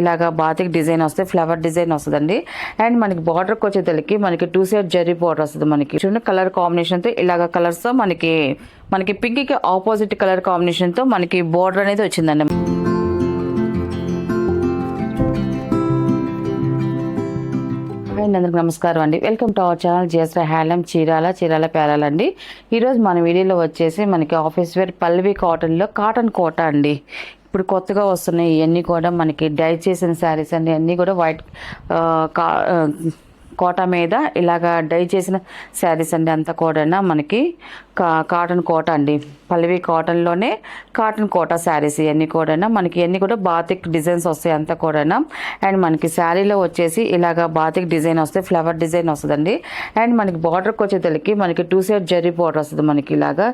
ఇలాగా batik design వస్తే flower design వస్తుందండి. అండ్ మనకి బార్డర్కి వచ్చేసరికి మనకి 2 సైడ్ జరీ బార్డర్ వస్తుంది. మనకి చూడండి కలర్ కాంబినేషన్ తో ఇలాగ కలర్స్ తో మనకి పింక్ కి ఆపోజిట్ కలర్ కాంబినేషన్ తో మనకి బార్డర్ అనేది వచ్చిందండి. అందరికి నమస్కారం అండి. Welcome to our channel GSR handloom Chirala పేరాలండి. ఈరోజు మన వీడియోలో వచ్చేసి మనకి ఆఫీస్ వేర్ పల్లవి కాటన్లో కాటన్ కోట అండి. ఇప్పుడు కొత్తగా వస్తున్నాయి ఇవన్నీ కూడా మనకి డై చేసిన శారీస్ అండి. అన్నీ కూడా వైట్ కోట మీద ఇలాగా డై చేసిన శారీస్ అండి. అంతా కూడా మనకి కాటన్ కోట అండి. పల్లవి కాటన్లోనే కాటన్ కోట శారీస్ ఇవన్నీ కూడా మనకి ఇవన్నీ కూడా బాతిక్ డిజైన్స్ వస్తాయి అంతా కూడా. అండ్ మనకి శారీలో వచ్చేసి ఇలాగా బాతిక్ డిజైన్ వస్తే ఫ్లవర్ డిజైన్ వస్తుందండి. అండ్ మనకి బార్డర్కి వచ్చేసరికి మనకి 2 సైడ్ జరీ బార్డర్ వస్తుంది. మనకి ఇలాగా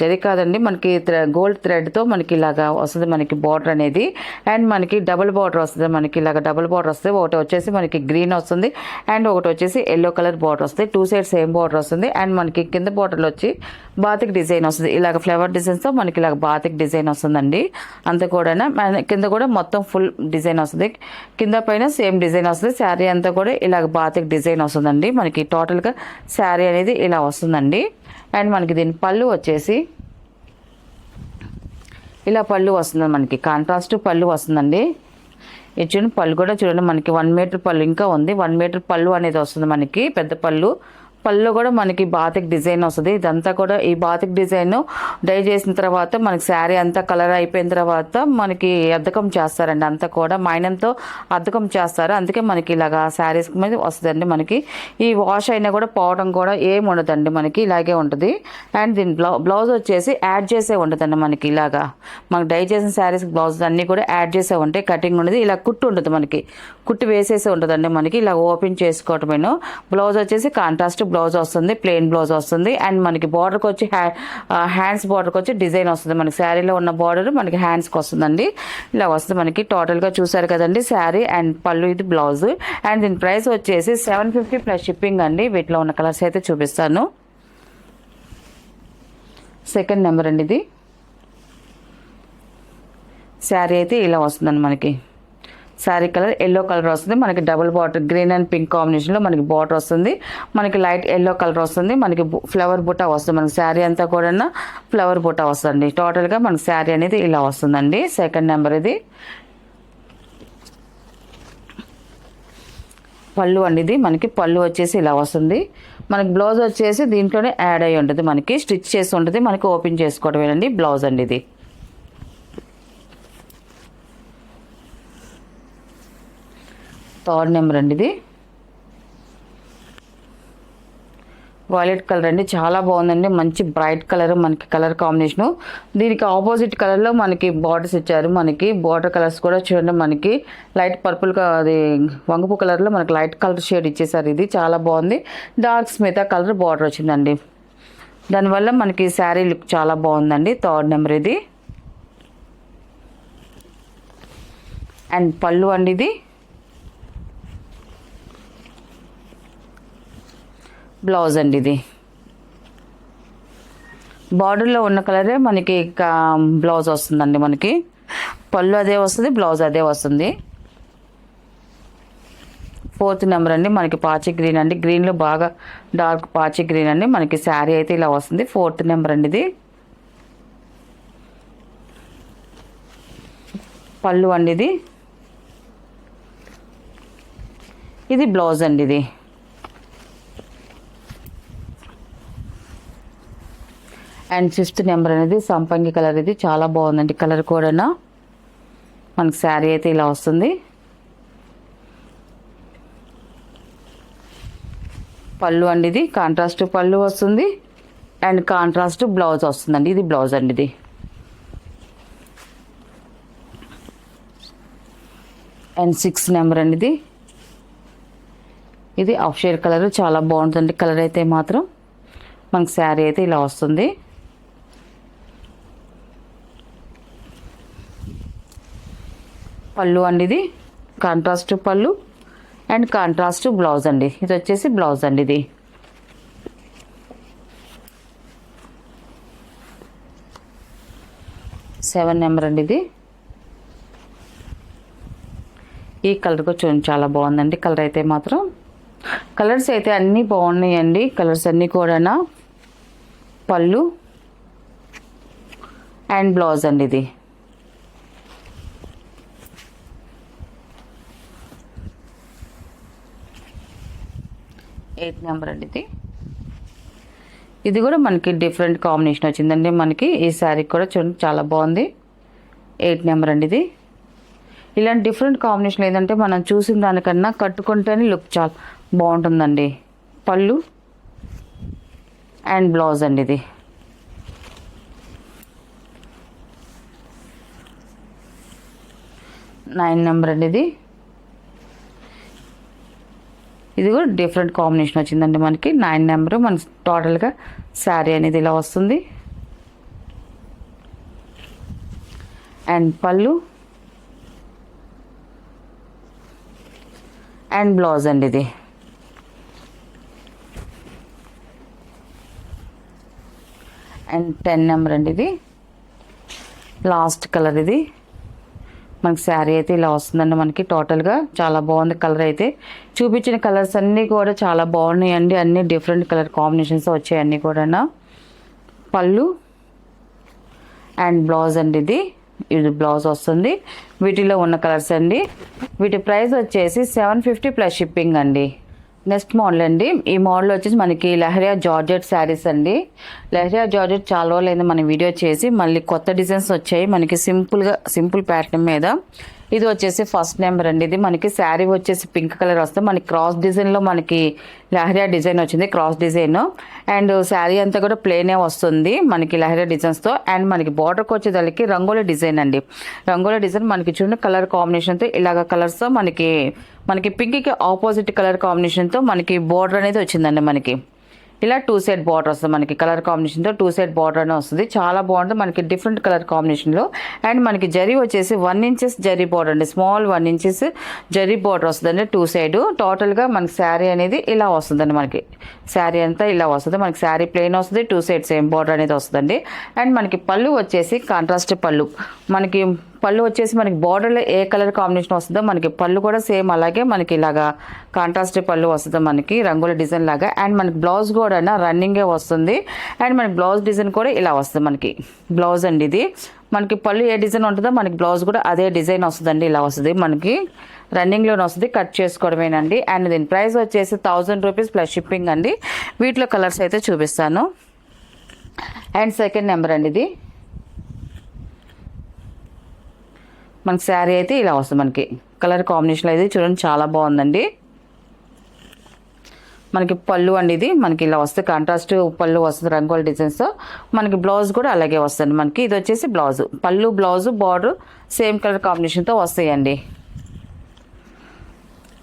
జరీ కాదండి, మనకి గోల్డ్ థ్రెడ్తో మనకి ఇలాగా వస్తుంది మనకి బార్డర్ అనేది. అండ్ మనకి డబుల్ బార్డర్ వస్తుంది. మనకి ఇలాగ డబుల్ బార్డర్ వస్తుంది. ఒకటి వచ్చేసి మనకి గ్రీన్ వస్తుంది అండ్ ఒకటి వచ్చేసి ఎల్లో కలర్ బార్డర్ వస్తుంది. 2 సైడ్ సేమ్ బార్డర్ వస్తుంది. అండ్ మనకి కింద బార్డర్లో వచ్చి బాతిక్ డిజైన్ వస్తుంది. ఇలాగ ఫ్లవర్ డిజైన్స్తో మనకి ఇలాగ బాతిక్ డిజైన్ వస్తుందండి. అంతా కూడా కింద కూడా మొత్తం ఫుల్ డిజైన్ వస్తుంది. కింద పైన సేమ్ డిజైన్ వస్తుంది. శారీ అంతా కూడా ఇలాగ బాతిక్ డిజైన్ వస్తుందండి. మనకి టోటల్గా శారీ అనేది ఇలా వస్తుందండి. అండ్ మనకి దీని పళ్ళు వచ్చేసి ఇలా పళ్ళు వస్తుంది. మనకి కాంట్రాస్ట్ పళ్ళు వస్తుందండి. ఇది చూడండి పళ్ళు కూడా చూడండి మనకి 1 మీటర్ పళ్ళు ఇంకా ఉంది. 1 మీటర్ పళ్ళు అనేది వస్తుంది మనకి, పెద్ద పళ్ళు కూడా మనకి బాతిక్ డిజైన్ వస్తుంది. ఇదంతా కూడా ఈ బాతిక్ డిజైన్ డై చేసిన తర్వాత మనకి శారీ అంతా కలర్ అయిపోయిన తర్వాత మనకి అద్దకం చేస్తారండి. అంతా కూడా మైనంతో అద్దకం చేస్తారు. అందుకే మనకి ఇలాగా శారీస్ మీద వస్తుందండి. మనకి ఈ వాష్ అయినా కూడా పోవడం కూడా ఏమి ఉండదండి, మనకి ఇలాగే ఉంటుంది. అండ్ దీని బ్లౌజ్ వచ్చేసి యాడ్ చేసే ఉంటుందండి. మనకి ఇలాగా మనకి డై చేసిన శారీస్ బ్లౌజ్ అన్నీ కూడా యాడ్ చేసే ఉంటాయి. కటింగ్ ఉండదు, ఇలా కుట్టు ఉంటుంది. మనకి కుట్టు వేసేసే ఉంటుందండి. మనకి ఇలా ఓపెన్ చేసుకోవటమేను. బ్లౌజ్ వచ్చేసి కాంట్రాస్ట్ బ్లౌజ్ వస్తుంది, ప్లెయిన్ బ్లౌజ్ వస్తుంది. అండ్ మనకి బార్డర్కి వచ్చి హ్యాండ్స్ బార్డర్కి వచ్చి డిజైన్ వస్తుంది. మనకి శారీలో ఉన్న బార్డర్ మనకి హ్యాండ్స్కి వస్తుందండి. ఇలా వస్తుంది మనకి టోటల్గా. చూసారు కదండి శారీ అండ్ పళ్ళు, ఇది బ్లౌజ్. అండ్ దీని ప్రైస్ వచ్చేసి 750 ప్లస్ షిప్పింగ్ అండి. వీటిలో ఉన్న కలర్స్ అయితే చూపిస్తాను. సెకండ్ నెంబర్ అండి. ఇది శారీ అయితే ఇలా వస్తుందండి. మనకి శారీ కలర్ ఎల్లో కలర్ వస్తుంది. మనకి double border green and pink కాంబినేషన్లో మనకి బార్డర్ వస్తుంది. మనకి లైట్ ఎల్లో కలర్ వస్తుంది. మనకి ఫ్లవర్ బుట్ట వస్తుంది. మనకి శారీ అంతా కూడా ఫ్లవర్ బుట్ట వస్తుంది. టోటల్గా మనకి శారీ అనేది ఇలా వస్తుందండి. సెకండ్ నెంబర్ ఇది పళ్ళు అండి. ఇది మనకి పళ్ళు వచ్చేసి ఇలా వస్తుంది. మనకి బ్లౌజ్ వచ్చేసి దీంట్లోనే యాడ్ అయ్యి ఉంటుంది. మనకి స్టిచ్ చేసి ఉంటుంది. మనకి ఓపెన్ చేసుకోవడమేనండి బ్లౌజ్ అండి. ఇది థర్డ్ నెంబర్ అండి. ఇది వైలెట్ కలర్ అండి. చాలా బాగుందండి. మంచి బ్రైట్ కలర్ మనకి కలర్ కాంబినేషను. దీనికి ఆపోజిట్ కలర్లో మనకి బార్డర్స్ ఇచ్చారు. మనకి బార్డర్ కలర్స్ కూడా చూడండి మనకి లైట్ పర్పుల్, అది వంగపు కలర్లో మనకి లైట్ కలర్ షేడ్ ఇచ్చేసారు. ఇది చాలా బాగుంది. డార్క్ స్మితా కలర్ బార్డర్ వచ్చిందండి. దానివల్ల మనకి శారీ లుక్ చాలా బాగుందండి. థర్డ్ నెంబర్ ఇది. అండ్ పళ్ళు అండి. ఇది బ్లౌజ్ అండి. ఇది బార్డర్లో ఉన్న కలరే మనకి బ్లౌజ్ వస్తుందండి. మనకి పళ్ళు అదే వస్తుంది, బ్లౌజ్ అదే వస్తుంది. ఫోర్త్ నెంబర్ అండి. మనకి పాచి గ్రీన్ అండి. గ్రీన్లో బాగా డార్క్ పాచి గ్రీన్ అండి. మనకి శారీ అయితే ఇలా వస్తుంది. ఫోర్త్ నెంబర్ అండి. ఇది పళ్ళు అండి. ఇది బ్లౌజ్ అండి. ఇది అండ్ ఫిఫ్త్ నెంబర్ అనేది సంపంగి కలర్. ఇది చాలా బాగుందండి కలర్ కూడా. మనకి శారీ అయితే ఇలా వస్తుంది. పళ్ళు అండి. ఇది కాంట్రాస్ట్ పళ్ళు వస్తుంది అండ్ కాంట్రాస్ట్ బ్లౌజ్ వస్తుందండి. ఇది బ్లౌజ్ అండి. ఇది అండ్ 6 నెంబర్ అండి. ఇది ఆఫ్ షేడ్ కలర్. చాలా బాగుంటుంది కలర్ అయితే మాత్రం. మనకి శారీ అయితే ఇలా వస్తుంది. పళ్ళు అండి. ఇది కాంట్రాస్ట్ పళ్ళు అండ్ కాంట్రాస్ట్ బ్లౌజ్ అండి. ఇది వచ్చేసి బ్లౌజ్ అండి. ఇది 7 నెంబర్ అండి. ఇది ఈ కలర్ కూడా చూడండి చాలా బాగుందండి. కలర్ అయితే మాత్రం కలర్స్ అయితే అన్నీ బాగున్నాయండి. కలర్స్ అన్నీ కూడా పళ్ళు అండ్ బ్లౌజ్ అండి. ఇది 8 నెంబర్ అండి. ఇది కూడా మనకి డిఫరెంట్ కాంబినేషన్ వచ్చిందండి. మనకి ఈ శారీ కూడా చూడండి చాలా బాగుంది. 8 నెంబర్ అండి. ఇది ఇలాంటి డిఫరెంట్ కాంబినేషన్ ఏదంటే మనం చూసిన దానికన్నా కట్టుకుంటేనే లుక్ చాలా బాగుంటుందండి. పళ్ళు అండ్ బ్లౌజ్ అండి. ఇది 9 నెంబర్ అండి. ఇది కూడా డిఫరెంట్ కాంబినేషన్ వచ్చిందండి. మనకి 9 నెంబర్. మన టోటల్గా శారీ అనేది ఇలా వస్తుంది. అండ్ పళ్ళు అండ్ బ్లౌజ్ అండి. ఇది అండ్ 10 నెంబర్ అండి. ఇది లాస్ట్ కలర్. ఇది మనకి శారీ అయితే ఇలా వస్తుందండి. మనకి టోటల్గా చాలా బాగుంది. కలర్ అయితే చూపించిన కలర్స్ అన్నీ కూడా చాలా బాగున్నాయండి. అన్నీ డిఫరెంట్ కలర్ కాంబినేషన్స్ వచ్చాయి అన్నీ కూడా. పళ్ళు అండ్ బ్లౌజ్ అండి. ఇది బ్లౌజ్ వస్తుంది. వీటిలో ఉన్న కలర్స్ అండి. వీటి ప్రైస్ వచ్చేసి 750 ప్లస్ షిప్పింగ్ అండి. నెక్స్ట్ మోడల్ అండి. ఈ మోడల్ వచ్చేసి మనకి లహరియా జార్జెట్ శారీస్ అండి. లహరియా జార్జెట్ చాలా రోజులైంది మనం వీడియో చేసి, మళ్ళీ కొత్త డిజైన్స్ వచ్చాయి మనకి సింపుల్ ప్యాటర్న్ మీద. ఇది వచ్చేసి ఫస్ట్ నెంబర్ అండి. ఇది మనకి శారీ వచ్చేసి పింక్ కలర్ వస్తుంది. మనకి క్రాస్ డిజైన్లో మనకి లహరియా డిజైన్ వచ్చింది. క్రాస్ డిజైన్ అండ్ శారీ అంతా కూడా ప్లేనే వస్తుంది మనకి లహరియా డిజైన్స్తో. అండ్ మనకి బార్డర్కి వచ్చేదానికి రంగోలీ డిజైన్ అండి. రంగోలీ డిజైన్ మనకి చూడండి కలర్ కాంబినేషన్తో ఇలాగ కలర్స్తో మనకి పింక్కి ఆపోజిట్ కలర్ కాంబినేషన్తో మనకి బార్డర్ అనేది వచ్చిందండి. మనకి ఇలా 2 సైడ్ బార్డర్ వస్తుంది. మనకి కలర్ కాంబినేషన్తో 2 సైడ్ బార్డర్ అనే వస్తుంది. చాలా బాగుంటుంది మనకి డిఫరెంట్ కలర్ కాంబినేషన్లో. అండ్ మనకి జరీ వచ్చేసి 1 ఇంచెస్ జరీ బార్డర్ అండి. స్మాల్ 1 ఇంచెస్ జరీ బార్డర్ వస్తుందండి 2 సైడ్. టోటల్గా మనకి శారీ అనేది ఇలా వస్తుందండి. మనకి శారీ అంతా ఇలా వస్తుంది. మనకి శారీ ప్లెయిన్ వస్తుంది. 2 సైడ్ సేమ్ బార్డర్ అనేది వస్తుందండి. అండ్ మనకి పళ్ళు వచ్చేసి కాంట్రాస్ట్ పళ్ళు. మనకి పళ్ళు వచ్చేసి మనకి బార్డర్లో ఏ కలర్ కాంబినేషన్ వస్తుందో మనకి పళ్ళు కూడా సేమ్ అలాగే మనకి ఇలాగా కాంట్రాస్ట్ పళ్ళు వస్తుంది మనకి రంగుల డిజైన్ లాగా. అండ్ మనకి బ్లౌజ్ కూడా రన్నింగే వస్తుంది. అండ్ మనకి బ్లౌజ్ డిజైన్ కూడా ఇలా వస్తుంది. మనకి బ్లౌజ్ అండి. ఇది మనకి పళ్ళు ఏ డిజైన్ ఉంటుందో మనకి బ్లౌజ్ కూడా అదే డిజైన్ వస్తుందండి. ఇలా వస్తుంది మనకి రన్నింగ్లోనే వస్తుంది. కట్ చేసుకోవడమేనండి. అండ్ దీని ప్రైస్ వచ్చేసి 1000 రూపీస్ ప్లస్ షిప్పింగ్ అండి. వీటిలో కలర్స్ అయితే చూపిస్తాను. అండ్ సెకండ్ నెంబర్ అండి. ఇది మనకి శారీ అయితే ఇలా వస్తుంది. మనకి కలర్ కాంబినేషన్ అయితే చూడండి చాలా బాగుందండి. మనకి పళ్ళు అండి. ఇది మనకి ఇలా వస్తుంది. కాంట్రాస్ట్ పళ్ళు వస్తుంది రంగోల్ డిజైన్స్తో. మనకి బ్లౌజ్ కూడా అలాగే వస్తుంది. మనకి ఇది వచ్చేసి బ్లౌజ్. పళ్ళు బ్లౌజ్ బార్డర్ సేమ్ కలర్ కాంబినేషన్తో వస్తాయండి.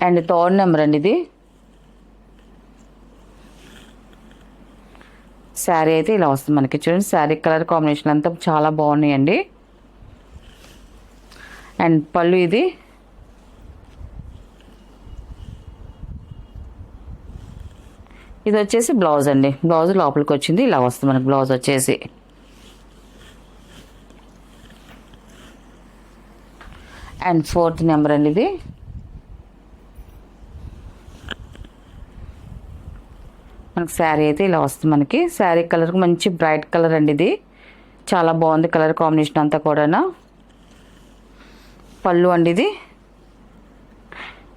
అండ్ థర్డ్ నెంబర్ అండి. ఇది శారీ అయితే ఇలా వస్తుంది. మనకి చూడండి శారీ కలర్ కాంబినేషన్ అంతా చాలా బాగున్నాయండి. అండ్ పళ్ళు ఇది వచ్చేసి బ్లౌజ్ అండి. బ్లౌజ్ లోపలికి వచ్చింది ఇలా వస్తుంది మనకి బ్లౌజ్ వచ్చేసి. అండ్ ఫోర్త్ నెంబర్ అండి. ఇది మనకి శారీ అయితే ఇలా వస్తుంది. మనకి శారీ కలర్ మంచి బ్రైట్ కలర్ అండి. ఇది చాలా బాగుంది కలర్ కాంబినేషన్ అంతా కూడా. పళ్ళు అండి. ఇది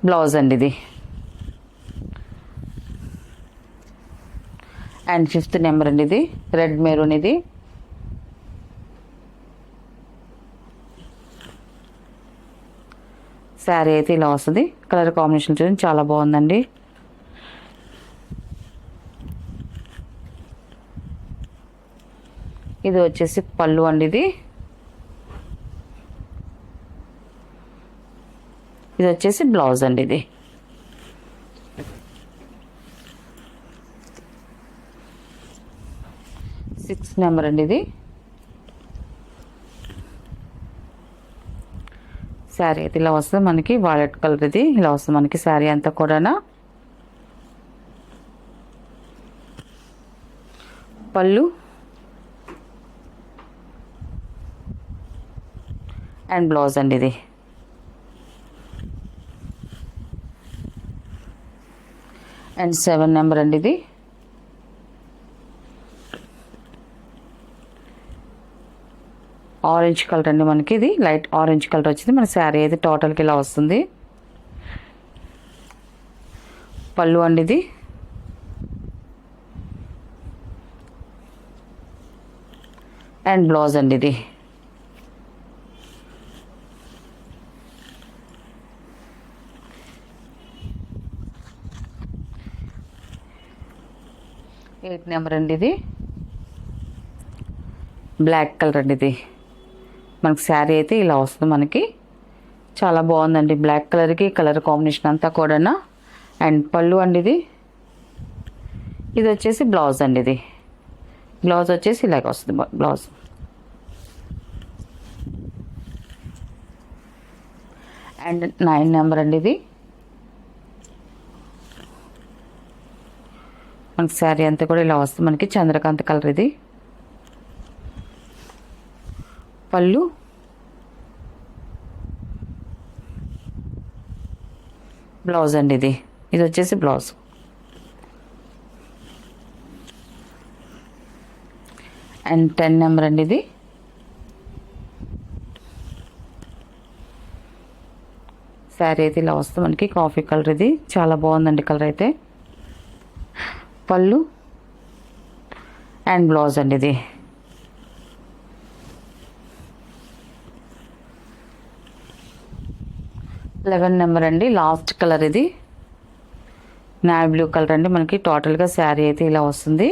బ్లౌజ్ అండి. ఇది అండ్ ఫిఫ్త్ నెంబర్ అండి. ఇది రెడ్ మెరూన్. ఇది శారీ అయితే ఇలా వస్తుంది. కలర్ కాంబినేషన్ చూడండి చాలా బాగుందండి. ఇది వచ్చేసి పళ్ళు అండి. ఇది వచ్చేసి బ్లౌజ్ అండి. ఇది 6 నెంబర్ అండి. ఇది శారీ అయితే ఇలా వస్తుంది మనకి వైలెట్ కలర్. ఇది ఇలా వస్తుంది మనకి శారీ అంతా కూడా. పళ్ళు అండ్ బ్లౌజ్ అండి. ఇది అండ్ 7 నెంబర్ అండి ఇది. ఆరెంజ్ కలర్ అండి మనకి, ఇది లైట్ ఆరెంజ్ కలర్ వచ్చింది. మన శారీ అయితే టోటల్కి ఇలా వస్తుంది. పళ్ళు అండి ఇది. అండ్ బ్లౌజ్ అండి ఇది. ఎయిట్ నెంబర్ అండి ఇది. బ్లాక్ కలర్ అండి ఇది. మనకి శారీ అయితే ఇలా వస్తుంది మనకి. చాలా బాగుందండి బ్లాక్ కలర్కి కలర్ కాంబినేషన్ అంతా కూడా. అండ్ పళ్ళు అండి ఇది. ఇది వచ్చేసి బ్లౌజ్ అండి ఇది. బ్లౌజ్ వచ్చేసి ఇలాగ వస్తుంది బ్లౌజ్. అండ్ 9 నెంబర్ అండి ఇది. మనకి శారీ అంతా కూడా ఇలా వస్తుంది మనకి, చంద్రకాంత్ కలర్ ఇది. పళ్ళు బ్లౌజ్ అండి ఇది. ఇది వచ్చేసి బ్లౌజ్. అండ్ 10 నెంబర్ అండి ఇది. శారీ అయితే ఇలా వస్తుంది మనకి, కాఫీ కలర్ ఇది. చాలా బాగుందండి కలర్ అయితే. పళ్ళు అండ్ బ్లౌజ్ అండి ఇది. లెవెన్ నెంబర్ అండి, లాస్ట్ కలర్ ఇది. నావీ బ్లూ కలర్ అండి మనకి. టోటల్గా శారీ అయితే ఇలా వస్తుంది.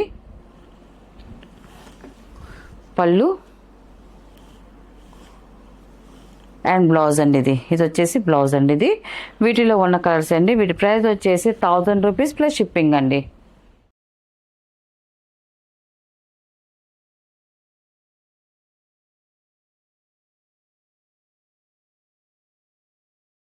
పళ్ళు అండ్ బ్లౌజ్ అండి ఇది. ఇది వచ్చేసి బ్లౌజ్ అండి ఇది. వీటిలో ఉన్న కలర్స్ అండి. వీటి ప్రైస్ వచ్చేసి 1000 రూపీస్ ప్లస్ షిప్పింగ్ అండి.